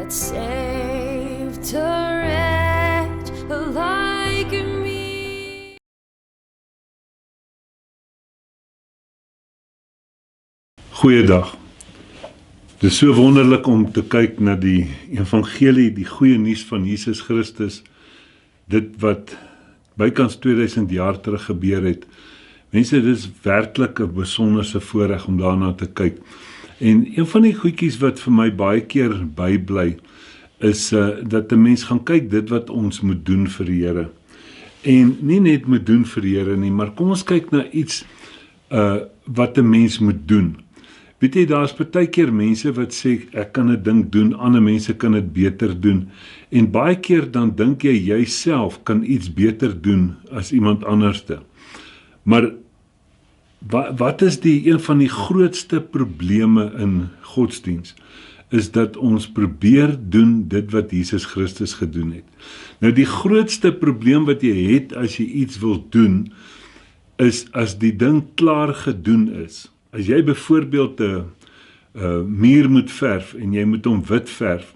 that saved a wretch like me. Goeiedag. Dit is so wonderlik om te kyk na die evangelie, die goeie nuus van Jesus Christus, dit wat bykans 2000 jaar terug gebeur het. Mense, dit is werklik 'n besonderse voorreg om daarna te kyk. En een van die goedjies wat vir my baie keer bybly, is dat 'n mens gaan kyk dit wat ons moet doen vir die Here. En nie net moet doen vir die Here nie, maar kom ons kyk na iets wat 'n mens moet doen. Weet jy, daar's baie keer mense wat sê, ek kan 'n ding doen, ander mense kan dit beter doen. En baie keer dan dink jy jouself kan iets beter doen as iemand anderste. Maar wat is een van die grootste probleme in godsdiens? Is dat ons probeer doen dit wat Jesus Christus gedoen het. Nou die grootste probleem wat jy het as jy iets wil doen, is as die ding klaar gedoen is. As jy byvoorbeeld 'n muur moet verf en jy moet hom wit verf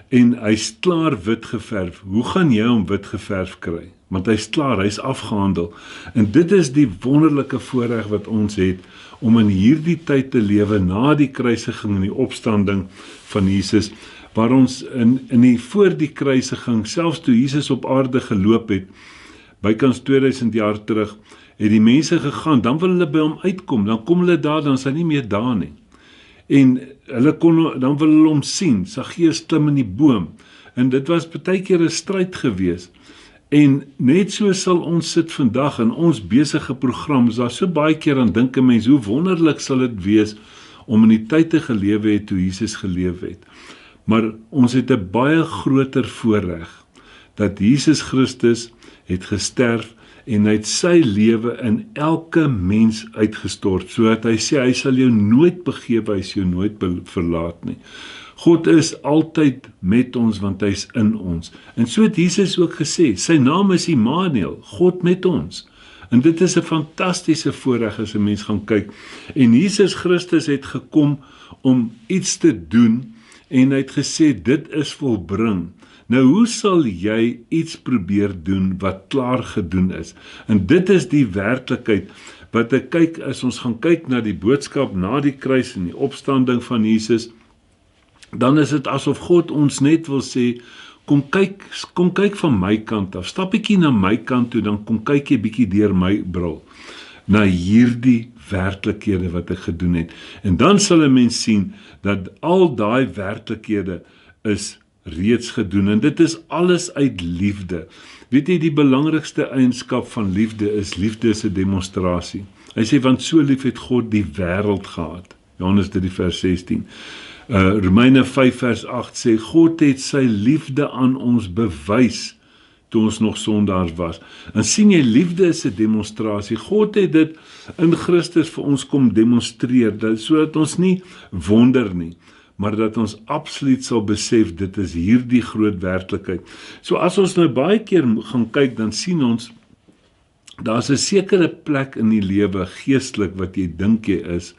en hy's klaar wit geverf, hoe gaan jy hom wit geverf kry? Want hy's klaar, hy's afgehandel. En dit is die wonderlike voorreg wat ons het om in hierdie tyd te lewe na die kruisiging en die opstanding van Jesus, waar ons voor die kruisiging, selfs toe Jesus op aarde geloop het, bykans 2000 jaar terug, het die mense gegaan, dan wil hulle by hom uitkom, dan kom hulle daar, dan is hy nie meer daar nie. En dan wil hulle hom sien, Saggeus klim in die boom, en dit was baie keer 'n stryd gewees. En net so sal ons sit vandag in ons besige program, daar so baie keer aan dink 'n mens, hoe wonderlik sal dit wees om in die tyd te gelewe het toe Jesus geleef het. Maar ons het 'n baie groter voorreg, dat Jesus Christus het gesterf, en hy het sy lewe in elke mens uitgestort, sodat hy sê, hy sal jou nooit begewe, hy sal jou nooit verlaat nie. God is altyd met ons, want hy is in ons. En so het Jesus ook gesê, sy naam is Immanuel, God met ons. En dit is 'n fantastiese voorreg as 'n mens gaan kyk. En Jesus Christus het gekom om iets te doen, en hy het gesê, dit is volbring. Nou, hoe sal jy iets probeer doen wat klaar gedoen is? En dit is die werklikheid wat ek kyk, as ons gaan kyk na die boodskap na die kruis en die opstanding van Jesus, dan is dit asof God ons net wil sê, kom kyk van my kant af, stap bietjie na my kant toe, dan kom kyk jy bietjie deur my bril, na hierdie werklikhede wat ek gedoen het. En dan sal 'n mens sien, dat al daai werklikhede is reeds gedoen, en dit is alles uit liefde. Weet jy, die belangrikste eienskap van liefde is se demonstrasie. Hy sê, want so lief het God die wêreld gehad. Johannes 3 vers 16. Romeine 5 vers 8 sê, God het sy liefde aan ons bewys, toe ons nog sondaars was. En sien jy, liefde is 'n demonstrasie. God het dit in Christus vir ons kom demonstreer, sodat ons nie wonder nie, maar dat ons absoluut sal besef, dit is hierdie groot werklikheid. So as ons nou baie keer gaan kyk, dan sien ons, daar's 'n sekere plek in die lewe, geestelik, wat jy dink jy is,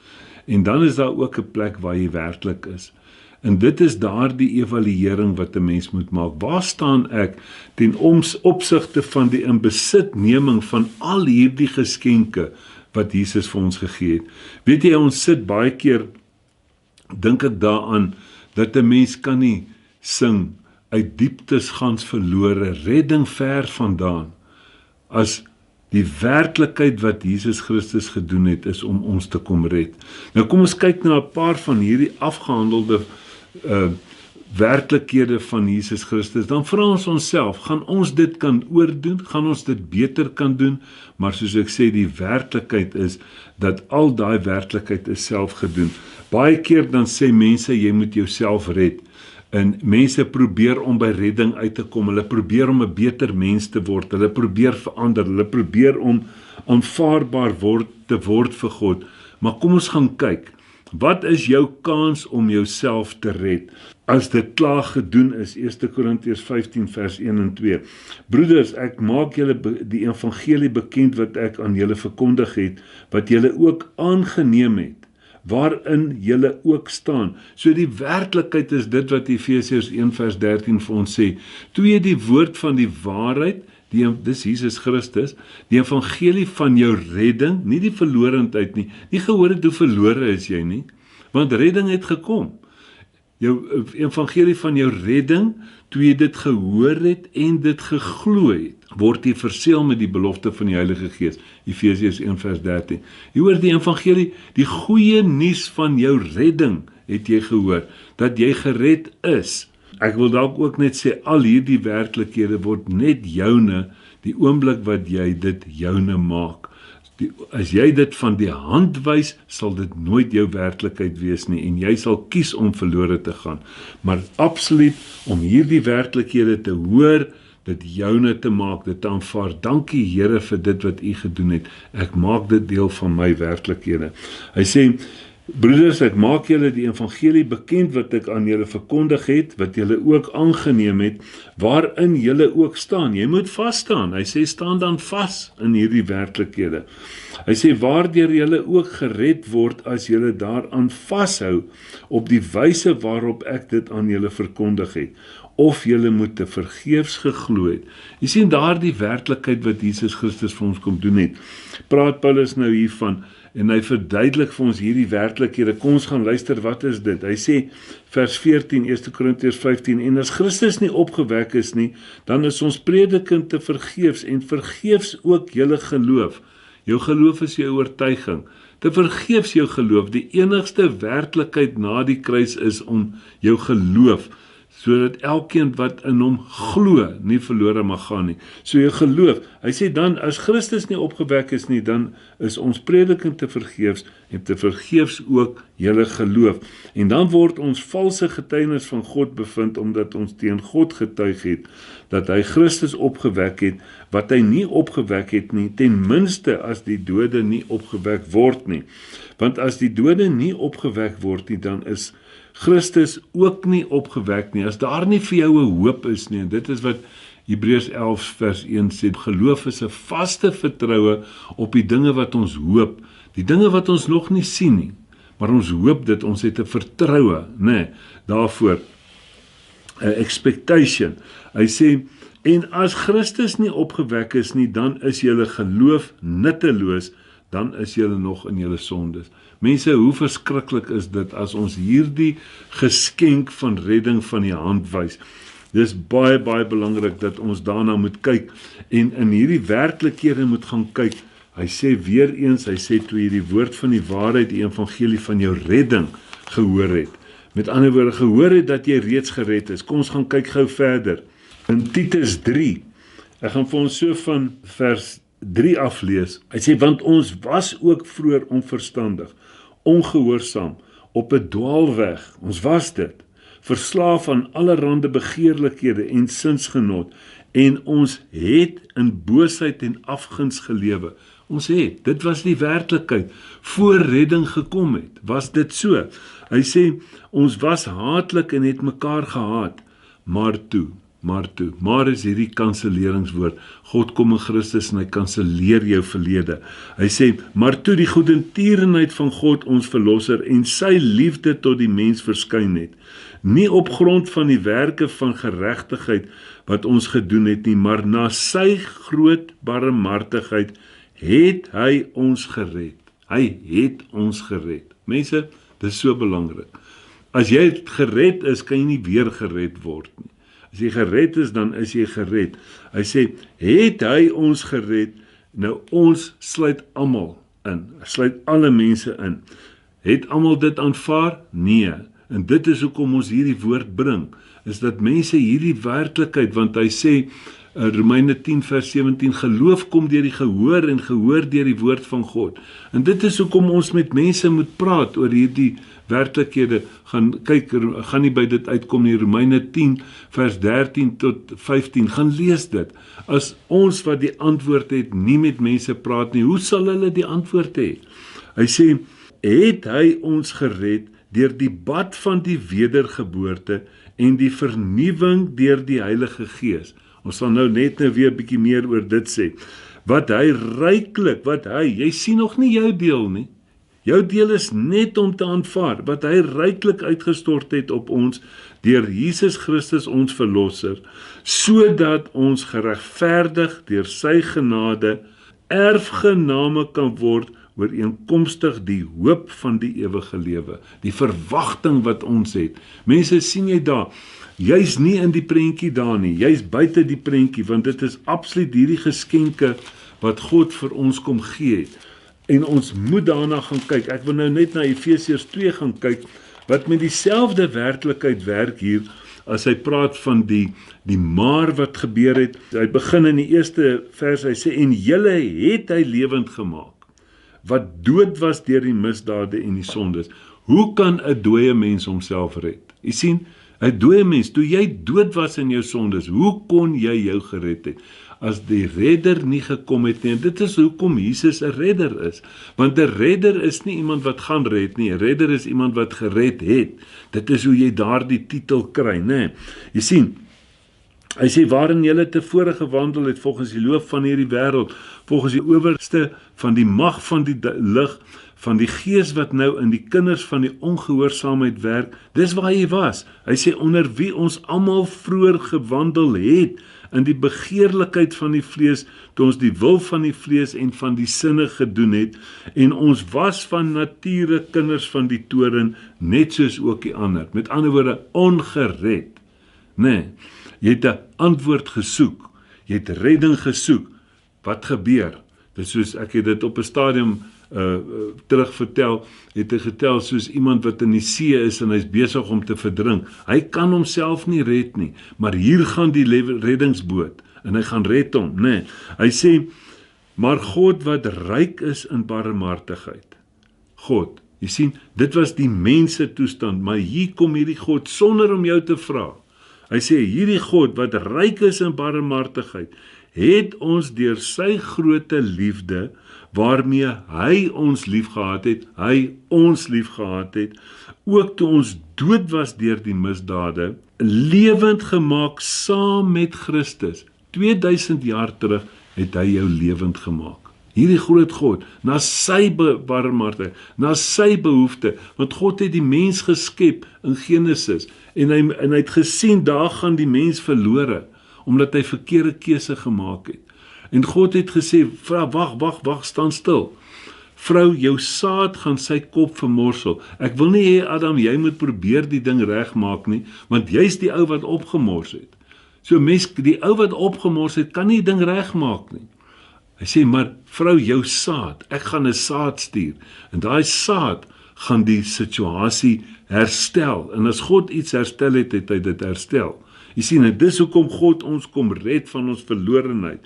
en dan is daar ook 'n plek waar jy werklik is. En dit is daardie evaluering wat 'n mens moet maak. Waar staan ek ten opsigte van die inbesitneming van al hierdie geskenke wat Jesus vir ons gegee het? Weet jy, ons sit baie keer, dink ek daaraan, dat 'n mens kan nie sing, uit dieptes gans verlore, redding ver vandaan, as die werklikheid wat Jesus Christus gedoen het, is om ons te kom red. Nou kom ons kyk na 'n paar van hierdie afgehandelde werklikhede van Jesus Christus, dan vra ons onsself, gaan ons dit kan oordoen, gaan ons dit beter kan doen, maar soos ek sê, die werklikheid is, dat al daai werklikheid is self gedoen. Baie keer dan sê mense, jy moet jouself red, en mense probeer om by redding uit te kom, hulle probeer om 'n beter mens te word, hulle probeer verander, hulle probeer om aanvaarbaar te word vir God, maar kom ons gaan kyk, wat is jou kans om jouself te red, as dit klaar gedoen is? 1 Korintiërs 15 vers 1 en 2. Broeders, ek maak julle die evangelie bekend wat ek aan julle verkondig het, wat julle ook aangeneem het, waarin julle ook staan. So die werklikheid is dit wat Efesiërs 1 vers 13 vir ons sê. Toe jy die woord van die waarheid, dis Jesus Christus, die evangelie van jou redding, nie die verlorendheid nie, nie gehoor het hoe verlore is jy nie, want redding het gekom. Jou evangelie van jou redding, toe jy dit gehoor het en dit geglo het, word jy verseël met die belofte van die Heilige Gees, Efesiërs 1 vers 13. Jy hoor die evangelie, die goeie nuus van jou redding, het jy gehoor, dat jy gered is. Ek wil dalk ook net sê, al hierdie werklikhede word net joune, die oomblik wat jy dit joune maak. As jy dit van die hand wys, sal dit nooit jou werklikheid wees nie, en jy sal kies om verlore te gaan. Maar absoluut, om hierdie werklikhede te hoor, dit joune te maak, dit te aanvaar. Dankie Here vir dit wat U gedoen het. Ek maak dit deel van my werklikhede. Hy sê, broeders, ek maak julle die evangelie bekend wat ek aan julle verkondig het, wat julle ook aangeneem het, waarin julle ook staan. Jy moet vasstaan. Hy sê, staan dan vas in hierdie werklikhede. Hy sê, waardeur julle ook gered word as julle daaraan vashou op die wyse waarop ek dit aan julle verkondig het, of julle moet te vergeefs geglo het. Jy sien daar die werklikheid wat Jesus Christus vir ons kom doen het. Praat Paulus nou hiervan, en hy verduidelik vir ons hierdie werklikhede. Kom ons gaan luister, wat is dit? Hy sê, vers 14, 1 Korintiërs 15, en as Christus nie opgewek is nie, dan is ons prediking te vergeefs, en vergeefs ook julle geloof. Jou geloof is jou oortuiging. Te vergeefs jou geloof. Die enigste werklikheid na die kruis is om jou geloof, sodat elkeen wat in hom glo, nie verlore mag gaan nie. So jou geloof, hy sê dan, as Christus nie opgewek is nie, dan is ons prediking te vergeefs, en te vergeefs ook julle geloof. En dan word ons valse getuienis van God bevind, omdat ons teen God getuig het, dat hy Christus opgewek het, wat hy nie opgewek het nie, ten minste as die dode nie opgewek word nie. Want as die dode nie opgewek word nie, dan is Christus ook nie opgewek nie, as daar nie vir jou 'n hoop is nie, en dit is wat Hebreërs 11 vers 1 sê, geloof is 'n vaste vertroue op die dinge wat ons hoop, die dinge wat ons nog nie sien nie, maar ons hoop dit, ons het 'n vertroue, daarvoor, 'n expectation. Hy sê, en as Christus nie opgewek is nie, dan is julle geloof nutteloos, dan is julle nog in julle sondes. Mense, hoe verskriklik is dit as ons hierdie geskenk van redding van die hand wys. Dis baie, baie belangrik dat ons daarna moet kyk en in hierdie werklikhede moet gaan kyk. Hy sê weer eens, hy sê toe jy die woord van die waarheid, die evangelie van jou redding gehoor het. Met ander woorde, gehoor het dat jy reeds gered is. Kom ons gaan kyk gou verder. In Titus 3, ek gaan vir ons so van vers 3 aflees. Hy sê, want ons was ook vroeër onverstandig, ongehoorsaam, op 'n dwaalweg, ons was dit, verslaaf aan allerhande begeerlikhede en sinsgenot, en ons het in boosheid en afguns gelewe. Ons het, dit was die werklikheid, voor redding gekom het, was dit so. Hy sê, ons was haatlik en het mekaar gehaat, maar is hierdie kanselleringswoord. God kom in Christus en hy kanselleer jou verlede. Hy sê, maar toe die goedertierenheid van God ons verlosser en sy liefde tot die mens verskyn het, nie op grond van die werke van geregtigheid wat ons gedoen het nie, maar na sy groot barmhartigheid het hy ons gered. Hy het ons gered. Mense, dit is so belangrik. As jy gered is, kan jy nie weer gered word nie. As jy gered is, dan is jy gered. Hy sê, het hy ons gered, nou ons sluit almal in, sluit alle mense in. Het almal dit aanvaar? Nee. En dit is hoekom ons hierdie woord bring, is dat mense hierdie werklikheid, want hy sê, Romeine 10 vers 17, geloof kom deur die gehoor en gehoor deur die woord van God. En dit is hoekom ons met mense moet praat oor hierdie werklikhede, gaan nie by dit uitkom nie, Romeine 10 vers 13 tot 15, gaan lees dit. As ons wat die antwoord het, nie met mense praat nie, hoe sal hulle die antwoord hê? Hy sê, het hy ons gered deur die bad van die wedergeboorte en die vernuwing deur die Heilige Gees. Ons sal nou net weer 'n bietjie meer oor dit sê. Wat hy ryklik, jy sien nog nie jou deel nie. Jou deel is net om te aanvaar wat hy ryklik uitgestort het op ons deur Jesus Christus ons verlosser, sodat ons geregverdig deur sy genade erfgename kan word ooreenkomstig die hoop van die ewige lewe, die verwagting wat ons het. Mense, sien jy daar, jy's nie in die prentjie daar nie, jy's buite die prentjie, want dit is absoluut hierdie geskenke wat God vir ons kom gee het. En ons moet daarna gaan kyk. Ek wil nou net na Efesiërs 2 gaan kyk, wat met dieselfde werklikheid werk hier, as hy praat van die maar wat gebeur het. Hy begin in die eerste vers, hy sê, en julle het hy lewend gemaak, wat dood was deur die misdade en die sondes. Hoe kan 'n dooie mens homself red? Jy sien, 'n dooie mens, toe jy dood was in jou sondes, hoe kon jy jou gered het? As die redder nie gekom het nie, en dit is hoekom Jesus 'n redder is. Want 'n redder is nie iemand wat gaan red nie, 'n redder is iemand wat gered het. Dit is hoe jy daardie titel kry, né? Jy sien, hy sê, waarin julle tevore gewandel het, volgens die loop van hierdie wêreld, volgens die owerste van die mag van die lig, van die gees wat nou in die kinders van die ongehoorsaamheid werk, dis waar hy was. Hy sê, onder wie ons almal vroeër gewandel het, in die begeerlikheid van die vlees, toe ons die wil van die vlees en van die sinne gedoen het, en ons was van nature kinders van die toorn, net soos ook die ander. Met ander woorde, ongered. Nee, jy het 'n antwoord gesoek, jy het redding gesoek. Wat gebeur? Dit is soos, ek het dit op 'n stadium terugvertel, het hy getel soos iemand wat in die see is en hy's besig om te verdrink. Hy kan homself nie red nie, maar hier gaan die reddingsboot en hy gaan red hom, nee. Hy sê, maar God wat ryk is in barmhartigheid. God, jy sien, dit was die mense toestand, maar hier kom hierdie God sonder om jou te vra. Hy sê, hierdie God wat ryk is in barmhartigheid, het ons deur sy groote liefde, waarmee hy ons liefgehad het, ook toe ons dood was deur die misdade, lewend gemaak saam met Christus. 2000 jaar terug het hy jou lewend gemaak. Hierdie groot God, na sy barmhartigheid, na sy behoefte, want God het die mens geskep in Genesis, en hy het gesien, daar gaan die mens verlore, omdat hy verkeerde keuse gemaak het. En God het gesê, vrou, wag, staan stil. Vrou, jou saad gaan sy kop vermorsel. Ek wil nie hê, Adam, jy moet probeer die ding regmaak nie, want jy's die ou wat opgemors het. So mens, die ou wat opgemors het, kan nie die ding regmaak nie. Hy sê, maar vrou, jou saad, ek gaan 'n saad stuur, en daai saad gaan die situasie herstel, en as God iets herstel het, het hy dit herstel. Jy sien, en dis hoekom God ons kom red van ons verlorenheid.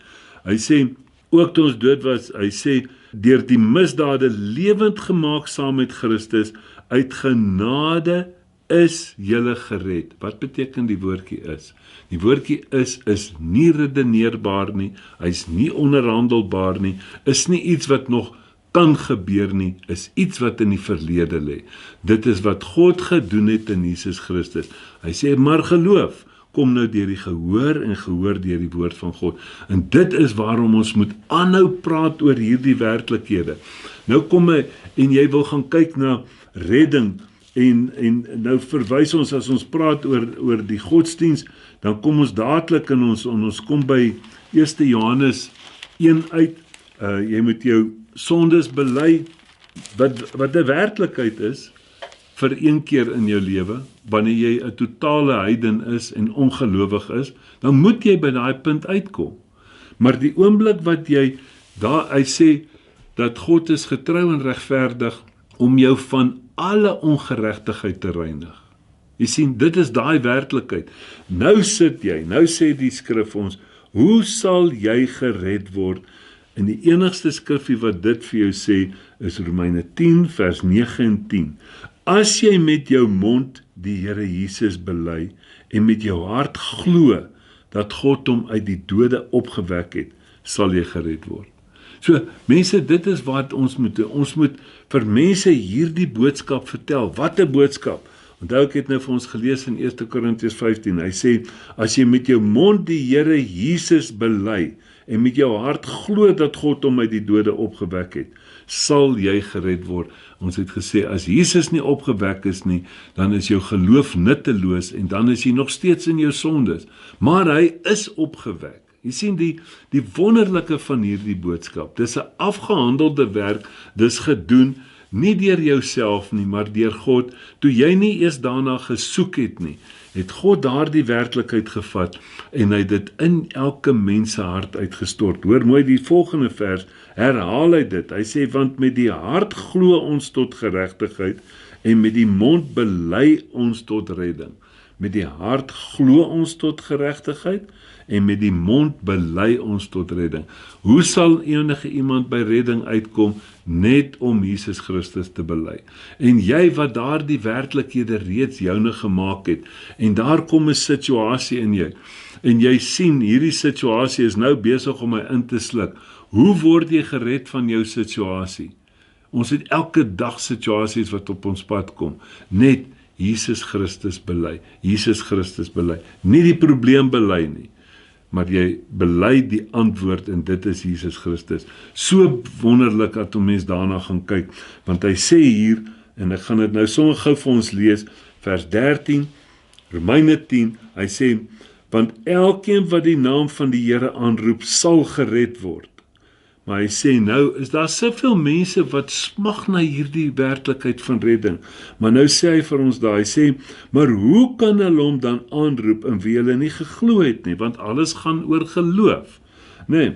Hy sê, ook toe ons dood was, hy sê, deur die misdade lewend gemaak saam met Christus, uit genade is julle gered. Wat beteken die woordjie is? Die woordjie is nie redeneerbaar nie, hy's nie onderhandelbaar nie, is nie iets wat nog kan gebeur nie, is iets wat in die verlede lê. Dit is wat God gedoen het in Jesus Christus. Hy sê, maar geloof kom nou deur die gehoor en gehoor deur die woord van God. En dit is waarom ons moet aanhou praat oor hierdie werklikhede. Nou kom hy, en jy wil gaan kyk na redding, en nou verwys ons, as ons praat oor die godsdiens, dan kom ons dadelik in ons kom by 1 Johannes 1 uit, jy moet jou sondes bely, wat 'n werklikheid is, vir een keer in jou lewe, wanneer jy 'n totale heiden is en ongelowig is, dan moet jy by daai punt uitkom. Maar die oomblik wat jy, hy sê, dat God is getrou en regverdig, om jou van alle ongeregtigheid te reinig. Jy sien, dit is daai werklikheid. Nou sê die skrif ons, hoe sal jy gered word? En die enigste skrifgie wat dit vir jou sê, is Romeine 10 vers 9 en 10. As jy met jou mond die Here Jesus bely, en met jou hart glo, dat God hom uit die dode opgewek het, sal jy gered word. So, mense, dit is wat ons moet doen. Ons moet vir mense hierdie boodskap vertel. Wat 'n boodskap? Onthou, ek het nou vir ons gelees in 1 Korintiërs 15. Hy sê, as jy met jou mond die Here Jesus bely, en met jou hart glo dat God hom uit die dode opgewek het, sal jy gered word. Ons het gesê, as Jesus nie opgewek is nie, dan is jou geloof nutteloos en dan is jy nog steeds in jou sondes. Maar hy is opgewek. Jy sien die wonderlike van hierdie boodskap. Dis 'n afgehandelde werk, dis gedoen nie deur jouself nie, maar deur God. Toe jy nie eers daarna gesoek het nie, het God daardie werklikheid gevat en hy het dit in elke mens se hart uitgestort. Hoor mooi die volgende vers, herhaal hy dit. Hy sê, want met die hart glo ons tot geregtigheid en met die mond bely ons tot redding. Met die hart glo ons tot geregtigheid en met die mond bely ons tot redding. Hoe sal enige iemand by redding uitkom? Net om Jesus Christus te bely. En jy wat daardie werklikhede reeds joune gemaak het, en daar kom 'n situasie in jou, en jy sien hierdie situasie is nou besig om my in te sluk. Hoe word jy gered van jou situasie? Ons het elke dag situasies wat op ons pad kom. Net Jesus Christus bely. Jesus Christus bely. Nie die probleem bely nie, maar jy bely die antwoord en dit is Jesus Christus. So wonderlik dat 'n mens daarna gaan kyk, want hy sê hier, en ek gaan dit nou sommer gou vir ons lees, vers 13, Romeine 10, hy sê, want elkeen wat die naam van die Here aanroep, sal gered word. Maar hy sê nou, is daar soveel mense wat smag na hierdie werklikheid van redding. Maar nou sê hy vir ons daar, hy sê, maar hoe kan hulle hom dan aanroep in wie hulle nie geglo het nie, want alles gaan oor geloof. Nee.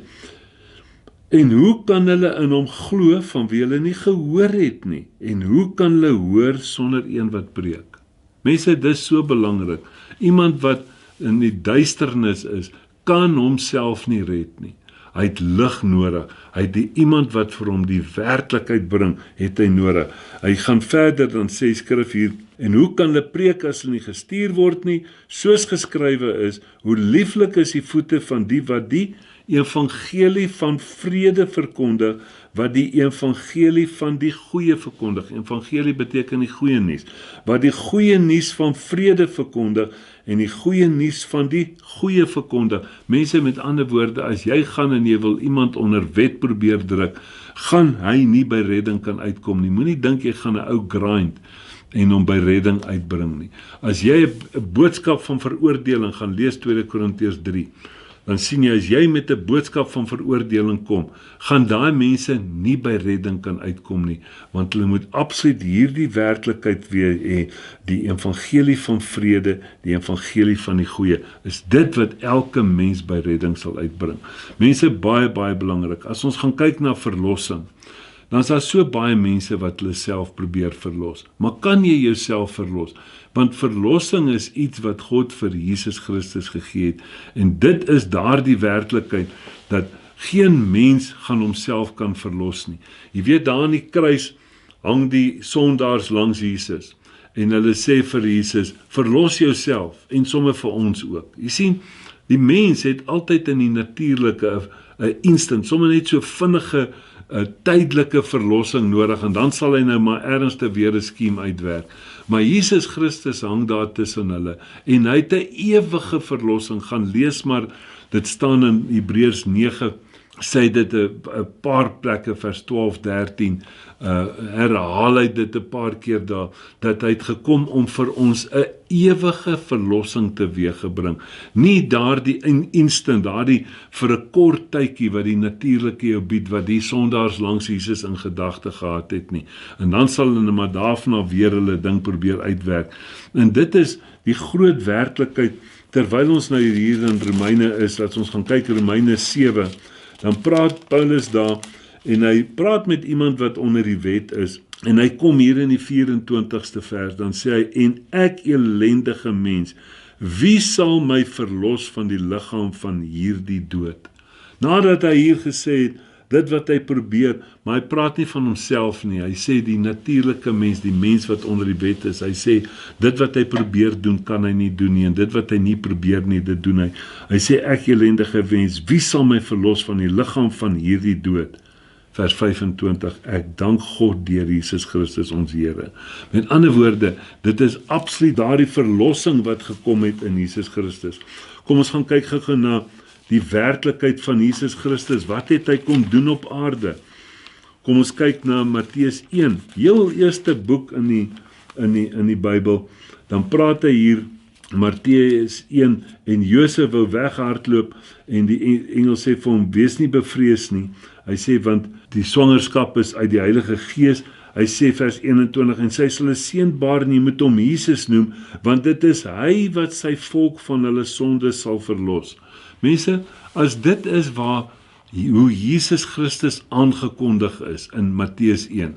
En hoe kan hulle in hom glo van wie hulle nie gehoor het nie? En hoe kan hulle hoor sonder een wat preek? Mense, dis so belangrik. Iemand wat in die duisternis is, kan homself nie red nie. Hy het lig nodig. Hy het iemand wat vir hom die werklikheid bring, het hy nodig. Hy gaan verder, dan sê skrif hier, en hoe kan hulle preek as hulle nie gestuur word nie? Soos geskrywe is, hoe lieflik is die voete van die wat die evangelie van vrede verkondig, wat die evangelie van die goeie verkondig. Evangelie beteken die goeie nuus. Wat die goeie nuus van vrede verkondig en die goeie nuus van die goeie verkondig. Mense, met ander woorde, as jy gaan en jy wil iemand onder wet probeer druk, gaan hy nie by redding kan uitkom nie. Moenie dink jy gaan 'n ou grind en hom by redding uitbring nie. As jy 'n boodskap van veroordeling gaan lees 2 Korintiërs 3, dan sien jy, as jy met 'n boodskap van veroordeling kom, gaan daai mense nie by redding kan uitkom nie, want hulle moet absoluut hierdie werklikheid weer hê, die evangelie van vrede, die evangelie van die goeie, is dit wat elke mens by redding sal uitbring. Mense, baie, baie belangrik, as ons gaan kyk na verlossing, dan is daar so baie mense wat hulle self probeer verlos. Maar kan jy jouself verlos? Want verlossing is iets wat God vir Jesus Christus gegee het. En dit is daardie werklikheid, dat geen mens gaan homself kan verlos nie. Jy weet, daar aan die kruis hang die sondaars langs Jesus. En hulle sê vir Jesus, verlos jouself, en sommer vir ons ook. Jy sien, die mens het altyd in die natuurlike instant, sommer net so vinnige tydelike verlossing nodig, en dan sal hy nou maar ernstig weer 'n skiem uitwerk. Maar Jesus Christus hang daar tussen hulle, en hy het 'n ewige verlossing. Gaan lees maar, dit staan in Hebreërs 9, sê dit 'n paar plekke, vers 12, 13, herhaal hy dit 'n paar keer daar, dat hy het gekom om vir ons 'n ewige verlossing teweeggebring. Nie daardie instant, daardie vir 'n kort tydjie wat die natuurlike jou bied, wat die sondaars langs Jesus in gedagte gehad het nie. En dan sal hulle maar daarna weer hulle ding probeer uitwerk. En dit is die groot werklikheid, terwyl ons nou hier in Romeine is, as ons gaan kyk Romeine 7, dan praat Paulus daar, en hy praat met iemand wat onder die wet is, en hy kom hier in die 24ste vers, dan sê hy, en ek elendige mens, wie sal my verlos van die liggaam van hierdie dood? Nadat hy hier gesê het, dit wat hy probeer, maar hy praat nie van homself nie, hy sê die natuurlike mens, die mens wat onder die wet is, hy sê, dit wat hy probeer doen, kan hy nie doen nie, en dit wat hy nie probeer nie, dit doen hy. Hy sê, ek elendige mens, wie sal my verlos van die liggaam van hierdie dood? Vers 25, ek dank God deur Jesus Christus ons Here. Met ander woorde, dit is absoluut daardie verlossing wat gekom het in Jesus Christus. Kom ons gaan kyk gou na die werklikheid van Jesus Christus. Wat het hy kom doen op aarde? Kom ons kyk na Matteus 1, heel eerste boek in die Bybel. Dan praat hy hier, Matteus 1, en Josef wou weghardloop, en die engel sê vir hom, wees nie bevrees nie. Hy sê, want die swangerskap is uit die Heilige Gees. Hy sê vers 21, en sy sal 'n seun baar en jy moet hom Jesus noem, want dit is hy wat sy volk van hulle sondes sal verlos. Mense, as dit is hoe Jesus Christus aangekondig is in Matteus 1,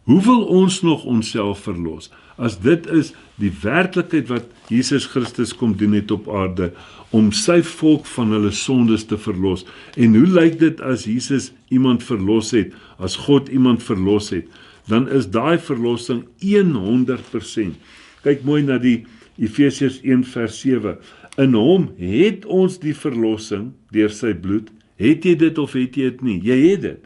hoe wil ons nog onsself verlos? As dit is die werklikheid wat Jesus Christus kom doen het op aarde, om sy volk van hulle sondes te verlos. En hoe lyk dit as Jesus iemand verlos het, as God iemand verlos het? Dan is daai verlossing 100%. Kyk mooi na die Efesiërs 1 vers 7. In hom het ons die verlossing deur sy bloed. Het jy dit of het jy dit nie? Jy het dit.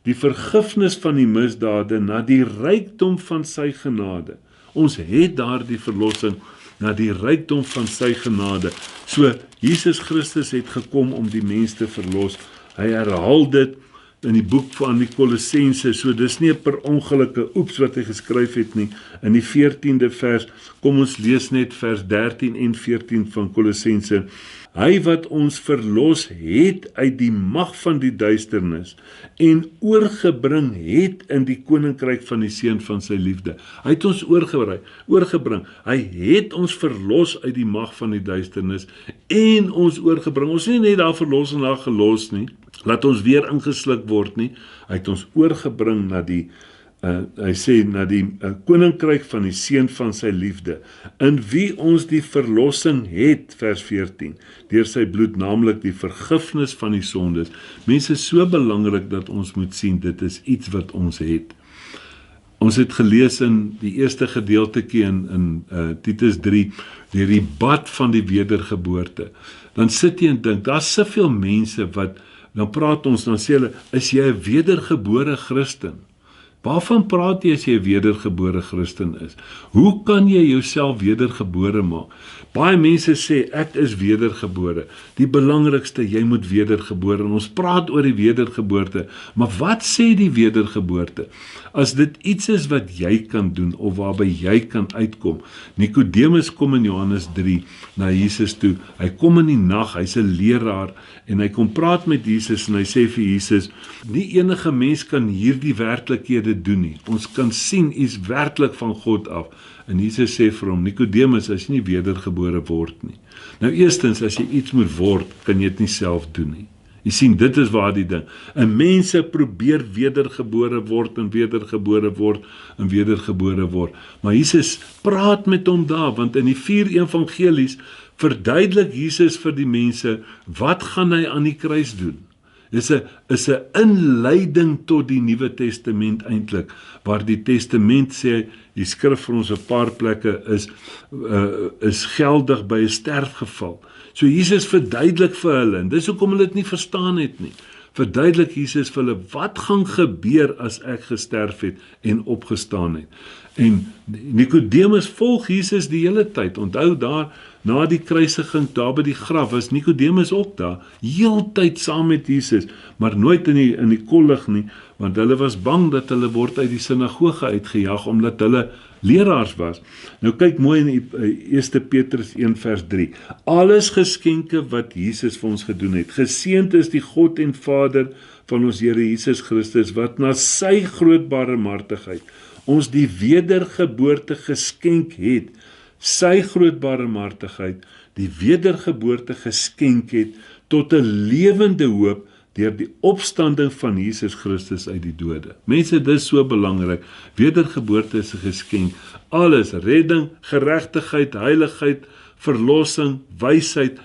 Die vergifnis van die misdade na die rykdom van sy genade. Ons het daar die verlossing na die rykdom van sy genade. So, Jesus Christus het gekom om die mens te verlos. Hy herhaal dit in die boek van die Kolossense, so dis nie per ongelukke oeps wat hy geskryf het nie. In die 14de vers, kom ons lees net vers 13 en 14 van Kolossense. Hy wat ons verlos het uit die mag van die duisternis en oorgebring het in die koninkryk van die seun van sy liefde. Hy het ons oorgebring. Hy het ons verlos uit die mag van die duisternis en ons oorgebring. Ons is nie net daar verlos en daar gelos nie. Laat ons weer ingesluk word nie. Hy het ons oorgebring na die hy sê na die koninkryk van die seun van sy liefde, in wie ons die verlossing het, vers 14, deur sy bloed, naamlik die vergifnis van die sondes. Mense, so belangrik dat ons moet sien, dit is iets wat ons het. Ons het gelees in die eerste gedeeltetjie in Titus 3, die bad van die wedergeboorte. Dan sit jy en dink, daar's soveel mense wat, dan praat ons, dan sê hulle, is jy 'n wedergebore Christen? Waarvan praat jy as jy 'n wedergebore Christen is? Hoe kan jy jouself wedergebore maak? Baie mense sê, ek is wedergebore. Die belangrikste, jy moet wedergebore. En ons praat oor die wedergeboorte. Maar wat sê die wedergeboorte? As dit iets is wat jy kan doen, of waarby jy kan uitkom. Nikodemus kom in Johannes 3 na Jesus toe. Hy kom in die nag, hy's 'n leraar, en hy kom praat met Jesus, en hy sê vir Jesus, nie enige mens kan hierdie werklikhede doen nie. Ons kan sien iets werklik van God af. En Jesus sê vir hom, Nikodemus, as jy nie wedergebore word nie. Nou eerstens, as jy iets moet word, kan jy dit nie self doen nie. Jy sien, dit is waar die ding. En mense probeer wedergebore word en wedergebore word en wedergebore word. Maar Jesus praat met hom daar, want in die 4 evangelies verduidelik Jesus vir die mense, wat gaan hy aan die kruis doen? Is 'n inleiding tot die Nuwe Testament eintlik, waar die Testament sê, die skrif vir ons 'n paar plekke is geldig by 'n sterfgeval. So Jesus verduidelik vir hulle, en dis hoekom hulle dit nie verstaan het nie. Verduidelik Jesus vir hulle, wat gaan gebeur as ek gesterf het en opgestaan het. En Nikodemus volg Jesus die hele tyd. Onthou daar, na die kruisiging, daar by die graf, was Nikodemus ook daar, heeltyd saam met Jesus, maar nooit in die kollig nie, want hulle was bang dat hulle word uit die sinagoge uitgejaag, omdat hulle leraars was. Nou kyk mooi in 1 Petrus 1 vers 3. Alles geskenke wat Jesus vir ons gedoen het. Geseënd is die God en Vader van ons Here Jesus Christus, wat na sy groot barmhartigheid ons die wedergeboorte geskenk het. Sy groot barmhartigheid, die wedergeboorte geskenk het tot 'n lewende hoop deur die opstanding van Jesus Christus uit die dode. Mense, dit is so belangrik. Wedergeboorte is 'n geskenk. Alles, redding, geregtigheid, heiligheid, verlossing, wysheid,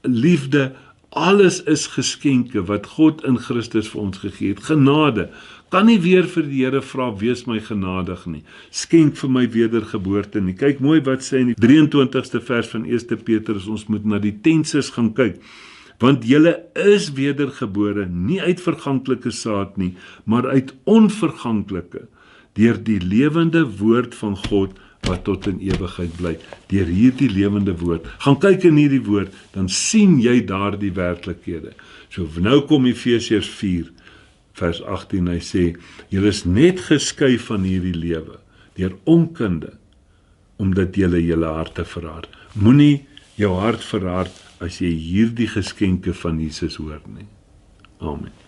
liefde, alles is geskenke wat God in Christus vir ons gegee het. Genade. Kan nie weer vir die Here vra, wees my genadig nie. Skenk vir my wedergeboorte nie. Kyk mooi wat sê in die 23ste vers van 1 Petrus, ons moet na die tenses gaan kyk. Want julle is wedergebore, nie uit verganklike saad nie, maar uit onverganklike, deur die lewende woord van God wat tot in ewigheid bly. Deur hierdie lewende woord. Gaan kyk in hierdie woord, dan sien jy daar die werklikhede. So nou kom Efesiërs 4 vers 18, hy sê, julle is net geskei van hierdie lewe, deur onkunde, omdat julle julle harte verhard. Moenie jou hart verhard as jy hierdie geskenke van Jesus hoor nie. Amen.